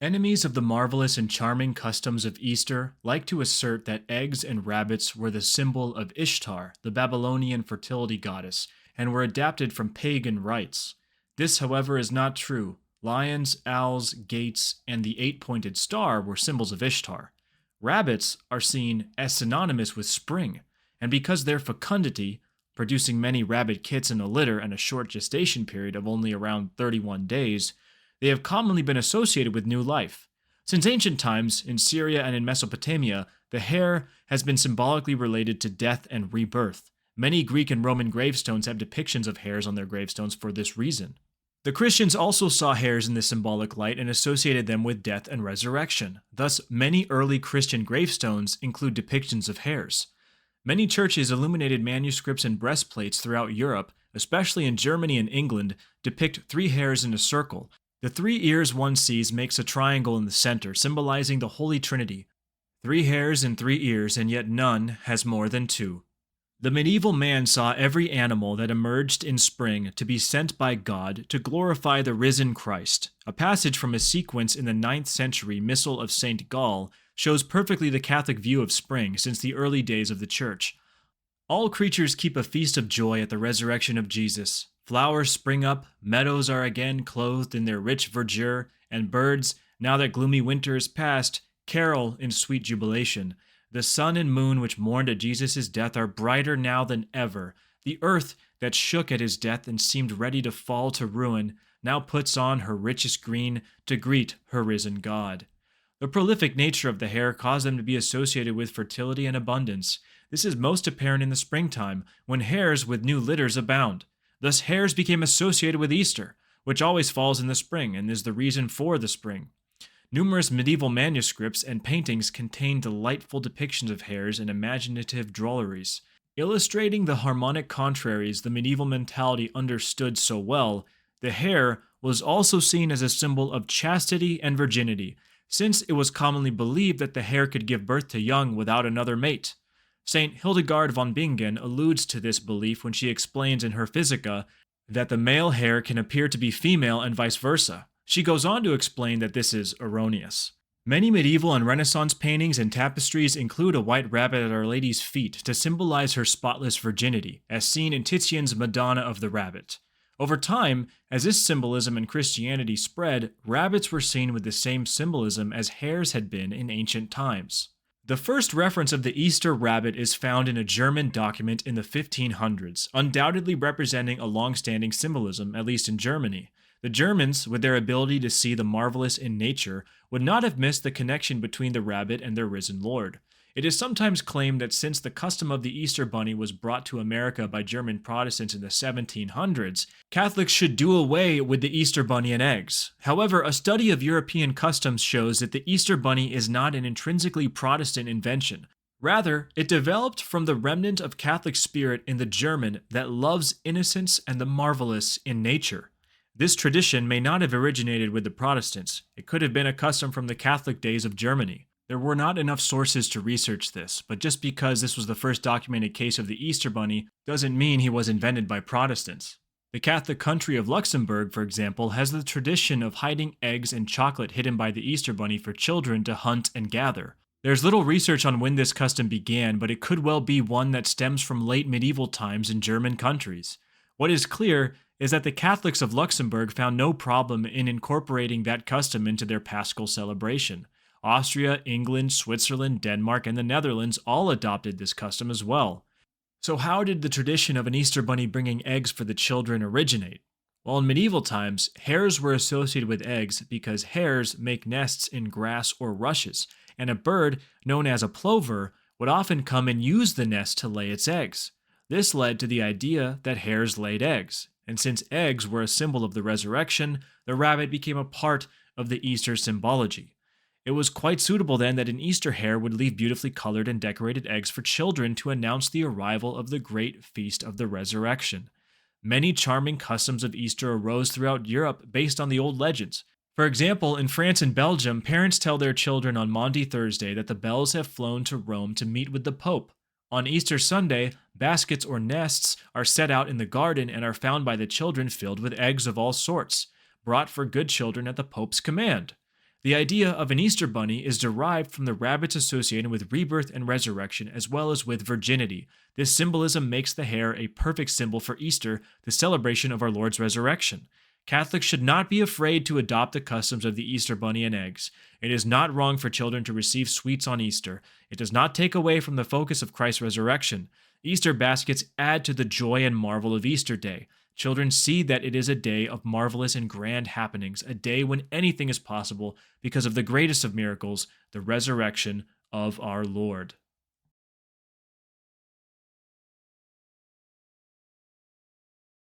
Enemies of the marvelous and charming customs of Easter like to assert that eggs and rabbits were the symbol of Ishtar, the Babylonian fertility goddess, and were adapted from pagan rites. This, however, is not true. Lions, owls, gates, and the eight-pointed star were symbols of Ishtar. Rabbits are seen as synonymous with spring, and because their fecundity, producing many rabbit kits in a litter and a short gestation period of only around 31 days, they have commonly been associated with new life. Since ancient times, in Syria and in Mesopotamia, the hare has been symbolically related to death and rebirth. Many Greek and Roman gravestones have depictions of hares on their gravestones for this reason. The Christians also saw hares in this symbolic light and associated them with death and resurrection. Thus, many early Christian gravestones include depictions of hares. Many churches illuminated manuscripts and breastplates throughout Europe, especially in Germany and England, depict three hares in a circle. The three ears one sees makes a triangle in the center, symbolizing the Holy Trinity. Three hares and three ears, and yet none has more than two. The medieval man saw every animal that emerged in spring to be sent by God to glorify the risen Christ. A passage from a sequence in the 9th century Missal of St. Gall shows perfectly the Catholic view of spring since the early days of the Church. All creatures keep a feast of joy at the resurrection of Jesus. Flowers spring up, meadows are again clothed in their rich verdure, and birds, now that gloomy winter is past, carol in sweet jubilation. The sun and moon which mourned at Jesus' death are brighter now than ever. The earth that shook at his death and seemed ready to fall to ruin now puts on her richest green to greet her risen God. The prolific nature of the hare caused them to be associated with fertility and abundance. This is most apparent in the springtime, when hares with new litters abound. Thus hares became associated with Easter, which always falls in the spring and is the reason for the spring. Numerous medieval manuscripts and paintings contain delightful depictions of hares and imaginative drolleries. Illustrating the harmonic contraries the medieval mentality understood so well, the hare was also seen as a symbol of chastity and virginity, since it was commonly believed that the hare could give birth to young without another mate. Saint Hildegard von Bingen alludes to this belief when she explains in her Physica that the male hare can appear to be female and vice versa. She goes on to explain that this is erroneous. Many medieval and Renaissance paintings and tapestries include a white rabbit at Our Lady's feet to symbolize her spotless virginity, as seen in Titian's Madonna of the Rabbit. Over time, as this symbolism in Christianity spread, rabbits were seen with the same symbolism as hares had been in ancient times. The first reference of the Easter rabbit is found in a German document in the 1500s, undoubtedly representing a long-standing symbolism, at least in Germany. The Germans, with their ability to see the marvelous in nature, would not have missed the connection between the rabbit and their risen Lord. It is sometimes claimed that since the custom of the Easter bunny was brought to America by German Protestants in the 1700s, Catholics should do away with the Easter bunny and eggs. However, a study of European customs shows that the Easter bunny is not an intrinsically Protestant invention. Rather, it developed from the remnant of Catholic spirit in the German that loves innocence and the marvelous in nature. This tradition may not have originated with the Protestants. It could have been a custom from the Catholic days of Germany. There were not enough sources to research this, but just because this was the first documented case of the Easter bunny doesn't mean he was invented by Protestants. The Catholic country of Luxembourg, for example, has the tradition of hiding eggs and chocolate hidden by the Easter bunny for children to hunt and gather. There's little research on when this custom began, but it could well be one that stems from late medieval times in German countries. What is clear is that the Catholics of Luxembourg found no problem in incorporating that custom into their Paschal celebration. Austria, England, Switzerland, Denmark, and the Netherlands all adopted this custom as well. So how did the tradition of an Easter bunny bringing eggs for the children originate? Well, in medieval times, hares were associated with eggs because hares make nests in grass or rushes, and a bird, known as a plover, would often come and use the nest to lay its eggs. This led to the idea that hares laid eggs, and since eggs were a symbol of the resurrection, the rabbit became a part of the Easter symbology. It was quite suitable then that an Easter hare would leave beautifully colored and decorated eggs for children to announce the arrival of the great feast of the resurrection. Many charming customs of Easter arose throughout Europe based on the old legends. For example, in France and Belgium, parents tell their children on Maundy Thursday that the bells have flown to Rome to meet with the Pope. On Easter Sunday, baskets or nests are set out in the garden and are found by the children filled with eggs of all sorts, brought for good children at the Pope's command. The idea of an Easter bunny is derived from the rabbits associated with rebirth and resurrection, as well as with virginity. This symbolism makes the hare a perfect symbol for Easter, the celebration of our Lord's resurrection. Catholics should not be afraid to adopt the customs of the Easter bunny and eggs. It is not wrong for children to receive sweets on Easter. It does not take away from the focus of Christ's resurrection. Easter baskets add to the joy and marvel of Easter Day. Children see that it is a day of marvelous and grand happenings, a day when anything is possible because of the greatest of miracles, the resurrection of our Lord.